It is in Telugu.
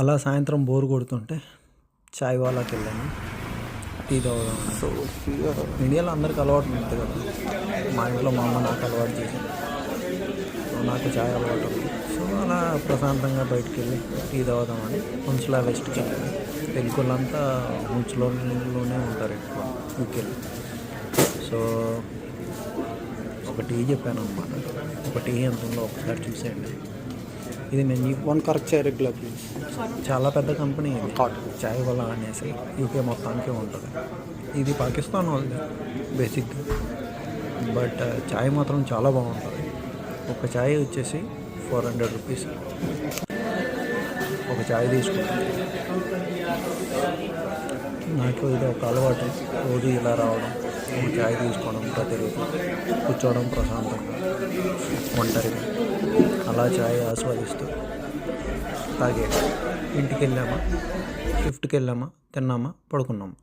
అలా సాయంత్రం బోర్ కొడుతుంటే చాయ్ వాళ్ళకి వెళ్ళాను, టీ తాగుదాం. సో ఇండియాలో అందరికి అలవాటు ఉంటుంది కదా. మా ఇంట్లో మా అమ్మ నాకు అలవాటు చేసింది, సో నాకు చాయ్ అలవాటు ఉంది. సో అలా ప్రశాంతంగా బయటికి వెళ్ళి టీ తాగుదామని హున్స్లా వెస్ట్కి వెళ్ళాను. తెలుగులంతా హున్స్లోనే ఉంటారు ఎక్కువ యూకేలో. సో ఒక టీ చెప్పాను అనమాట. ఒక టీ ఎంత ఉందో ఒకసారి చూసేయండి. ఇది నేను one correct chai regular please. చాలా పెద్ద కంపెనీ ఇది, చాయ్ వల్ల అనేసి యూకే మొత్తానికి ఉంటుంది. ఇది పాకిస్తాన్ వాళ్ళది బేసిక్గా, బట్ చాయ్ మాత్రం చాలా బాగుంటుంది. ఒక చాయ్ వచ్చేసి 400 రూపీస్. ఒక చాయ్ తీసుకుంటాను. నాకు ఇది ఒక అలవాటు, రోజు ఇలా రావడం, ఒక చాయ్ తీసుకోవడం, ప్రతిరోజు కూర్చోవడం ప్రశాంతంగా ఒంటరిగా అలా చాయ్ ఆస్వాదిస్తూ తాగే. ఇంటికి వెళ్ళామా, షిఫ్ట్కి వెళ్ళామా, తిన్నామా, పడుకున్నామా.